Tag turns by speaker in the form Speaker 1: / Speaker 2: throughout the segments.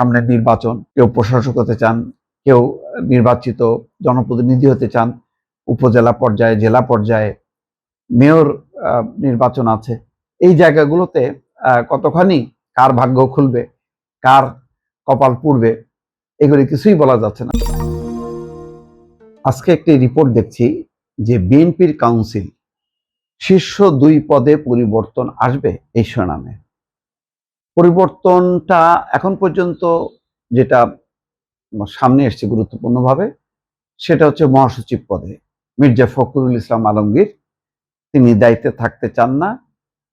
Speaker 1: সামনে নির্বাচন, কেউ প্রশাসক হতে চান, কেউ নির্বাচিত জনপ্রতিনিধি হতে চান, উপজেলা পর্যায়ে, জেলা পর্যায়ে মেয়র নির্বাচন আছে। এই জায়গাগুলোতে কতখানি কার ভাগ্য খুলবে, কার কপাল পুড়বে, এগুলি কিছুই বলা যাচ্ছে না। আজকে একটি রিপোর্ট দেখছি যে বিএনপির কাউন্সিল শীর্ষ 2 পদে পরিবর্তন আসবে এই শিরোনামে। পরিবর্তনটা এখন পর্যন্ত যেটা সামনে এসছে গুরুত্বপূর্ণভাবে, সেটা হচ্ছে মহাসচিব পদে মির্জা ফখরুল ইসলাম আলমগীর। তিনি দায়িত্বে থাকতে চান না,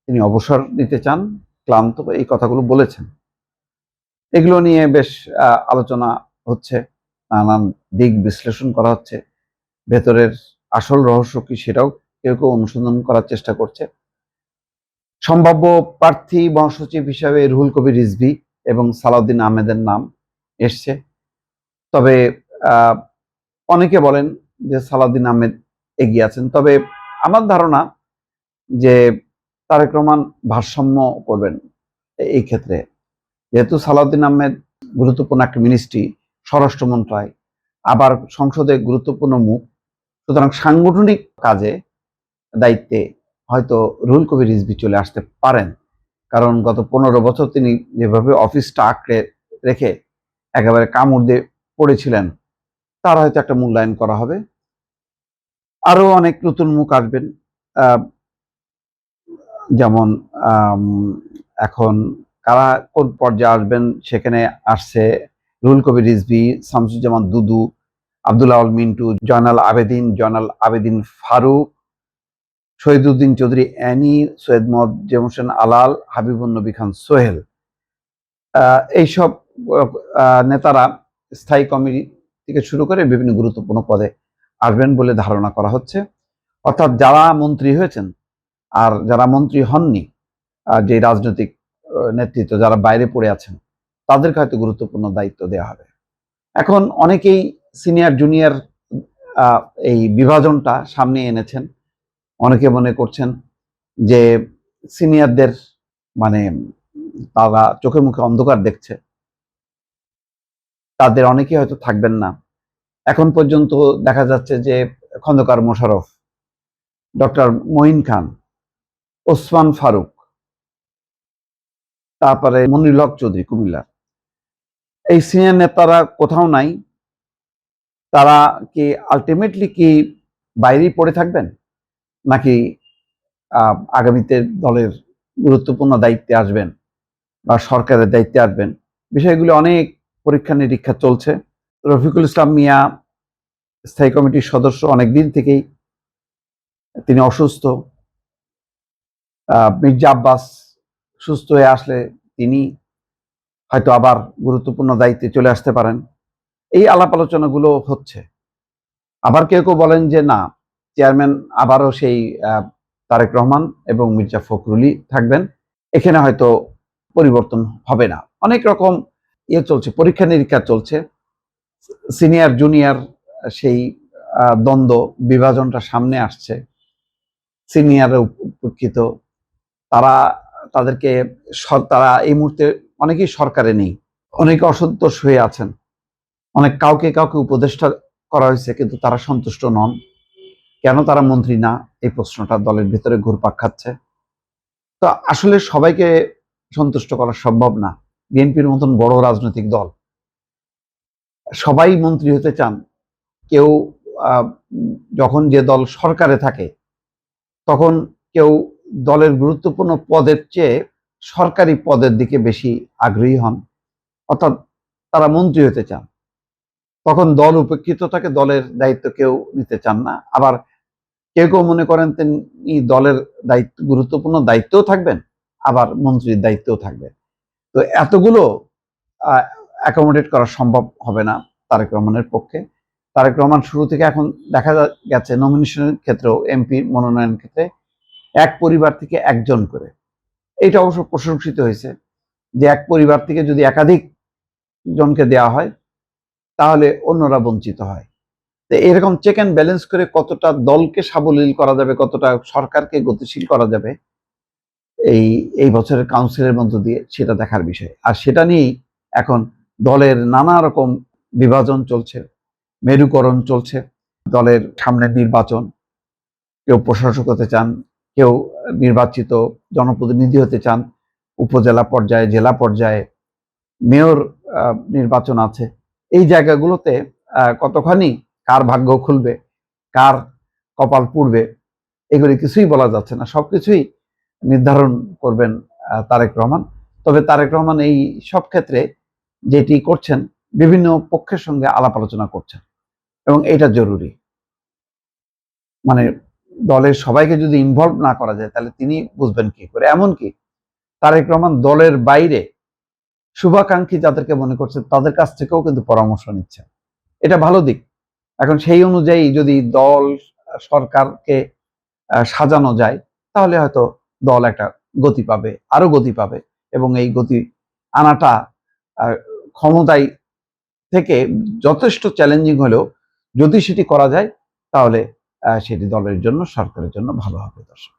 Speaker 1: তিনি অবসর নিতে চান, ক্লান্ত, এই কথাগুলো বলেছেন। এগুলো নিয়ে বেশ আলোচনা হচ্ছে, নানান দিক বিশ্লেষণ করা হচ্ছে। ভেতরের আসল রহস্য কি সেটাও কেউ কেউ অনুসন্ধান করার চেষ্টা করছে। সম্ভাব্য প্রার্থী মহাসচিব হিসাবে রুহুল কবির রিজভী এবং সালাউদ্দিন আহমেদের নাম এসছে। তবে অনেকে বলেন যে সালাউদ্দিন আহমেদ এগিয়ে আছেন। তবে আমার ধারণা যে তারেক রহমান ভারসাম্য করবেন এই ক্ষেত্রে, যেহেতু সালাউদ্দিন আহমেদ গুরুত্বপূর্ণ একটা মিনিস্ট্রি, স্বরাষ্ট্র মন্ত্রণালয়, আবার সংসদে গুরুত্বপূর্ণ মুখ, সুতরাং সাংগঠনিক কাজে দায়িত্বে হয়তো রুহুল কবির রিজভী চলে আসতে পারেন। কারণ গত 15 বছর তিনি যেভাবে অফিসটা আঁকড়ে রেখে একেবারে কামড় দিয়ে পড়েছিলেন, তার হয়তো একটা মূল্যায়ন করা হবে। আরো অনেক নতুন মুখ আসবেন, যেমন এখন কারা কোন পর্যায়ে আসবেন সেখানে আসছে রুহুল কবির রিজভী, শামসুজ্জামান দুদু, আব্দুল আউয়াল মিন্টু, জয়নাল আবেদিন ফারুক, শহীদুদ্দিন চৌধুরী অ্যানি, সৈয়দ মোয়াজ্জেম হোসেন আলাল, হাবিবুন নবী খান সোহেল। এইসব নেতারা স্থায়ী কমিটি থেকে শুরু করে বিভিন্ন গুরুত্বপূর্ণ পদে আসবেন বলে ধারণা করা হচ্ছে। অর্থাৎ যারা মন্ত্রী হয়েছেন আর যারা মন্ত্রী হননি, যে রাজনৈতিক নেতৃত্ব যারা বাইরে পড়ে আছেন, তাদেরকে হয়তো গুরুত্বপূর্ণ দায়িত্ব দেওয়া হবে। এখন অনেকেই সিনিয়র জুনিয়র এই বিভাজনটা সামনে এনেছেন। অনেকে মনে করছেন যে সিনিয়রদের মানে তারা চোখে মুখে অন্ধকার দেখছে, তাদের অনেকে হয়তো থাকবেন না। এখন পর্যন্ত দেখা যাচ্ছে যে খন্দকার মোশাররফ, ডক্টর মঈন খান, ওসমান ফারুক, তারপরে মনিরুল হক চৌধুরী কুমিল্লার, এই সিনিয়র নেতারা কোথাও নাই। তারা কি আলটিমেটলি কি বাইরেই পড়ে থাকবেন, নাকি আগামীতে দলের গুরুত্বপূর্ণ দায়িত্বে আসবেন বা সরকারের দায়িত্বে আসবেন? বিষয়গুলো অনেক পরীক্ষা নিরীক্ষা চলছে। রফিকুল ইসলাম মিয়া স্থায়ী কমিটির সদস্য অনেকদিন থেকেই, তিনি অসুস্থ। মির্জা আব্বাস সুস্থ হয়ে আসলে তিনি হয়তো আবার গুরুত্বপূর্ণ দায়িত্বে চলে আসতে পারেন। এই আলাপ আলোচনাগুলো হচ্ছে। আবার কেউ কেউ বলেন যে না, চেয়ারম্যান আবারও সেই তারেক রহমান এবং মির্জা ফখরুলই থাকবেন, এখানে হয়তো পরিবর্তন হবে না। অনেক রকম চলছে, পরীক্ষা নিরীক্ষা চলছে। সিনিয়র জুনিয়র সেই দ্বন্দ্ব বিভাজনটা সামনে আসছে। সিনিয়র উপেক্ষিত, তাদেরকে তারা এই মুহূর্তে অনেকেই সরকারে নেই, অনেকে অসন্তোষ হয়ে আছেন, কাউকে উপদেষ্টা করা হয়েছে কিন্তু তারা সন্তুষ্ট নন। কেন তারা মন্ত্রী না, এই প্রশ্নটা দলের ভিতরে ঘুরপাক খাচ্ছে। তো আসলে সবাইকে সন্তুষ্ট করা সম্ভব না। বিএনপির মতন বড় রাজনৈতিক দল, সবাই মন্ত্রী হতে চান। কেউ যখন যে দল সরকারে থাকে, তখন কেউ দলের গুরুত্বপূর্ণ পদের চেয়ে সরকারি পদের দিকে বেশি আগ্রহী হন, অর্থাৎ তারা মন্ত্রী হতে চান। তখন দল উপেক্ষিত থাকে, দলের দায়িত্ব কেউ নিতে চান না। আবার কেউ কেউ মনে করেন তিনি দলের দায়িত্ব, গুরুত্বপূর্ণ দায়িত্বও থাকবেন, আবার মন্ত্রীর দায়িত্বও থাকবে। তো এতগুলো অ্যাকোমোডেট করা সম্ভব হবে না তারেক রহমানের পক্ষে। তারেক রহমান শুরু থেকে এখন দেখা গেছে নমিনেশনের ক্ষেত্রেও, এমপি মনোনয়নের ক্ষেত্রে এক পরিবার থেকে একজন করে। এটা অবশ্য প্রশংসিত হয়েছে যে এক পরিবার থেকে যদি একাধিক জনকে দেওয়া হয় তাহলে অন্যরা বঞ্চিত হয়। তো এরকম চেক অ্যান্ড ব্যালেন্স করে কতটা দলকে সাবলীল করা যাবে, কতটা সরকারকে গতিশীল করা যাবে এই বছরের কাউন্সিলের মধ্য দিয়ে, সেটা দেখার বিষয়। আর সেটা নিয়েই এখন দলের নানা রকম বিভাজন চলছে, মেরুকরণ চলছে। দলের সামনে নির্বাচন, কেউ প্রশাসক হতে চান, কেউ নির্বাচিত জনপ্রতিনিধি হতে চান, উপজেলা পর্যায়ে, জেলা পর্যায়ে মেয়র নির্বাচন আছে। এই জায়গাগুলোতে কতখানি কার ভাগ্য খুলবে, কার কপাল পুড়বে, এগুলি কিছুই বলা যাচ্ছে না। সবকিছুই নির্ধারণ করবেন তারেক রহমান। তবে তারেক রহমান এই সব ক্ষেত্রে যেটি করছেন, বিভিন্ন পক্ষের সঙ্গে আলাপ আলোচনা করছেন এবং এটা জরুরি। মানে দলের সবাইকে যদি ইনভলভ না করা যায় তাহলে তিনি বুঝবেন কি করে। এমনকি তারেক রহমান দলের বাইরে শুভাকাঙ্ক্ষী যাদেরকে মনে করছে তাদের কাছ থেকেও কিন্তু পরামর্শ নিচ্ছে। এটা ভালো দিক। এখন সেই অনুযায়ী যদি দল সরকারকে সাজানো যায় তাহলে হয়তো দল একটা গতি পাবে, আরো গতি পাবে, এবং এই গতি আনাটা ক্ষমতায় থেকে যথেষ্ট চ্যালেঞ্জিং হলেও যদি সেটি করা যায় তাহলে সেটি দলের জন্য, সরকারের জন্য ভালো হবে। দর্শক।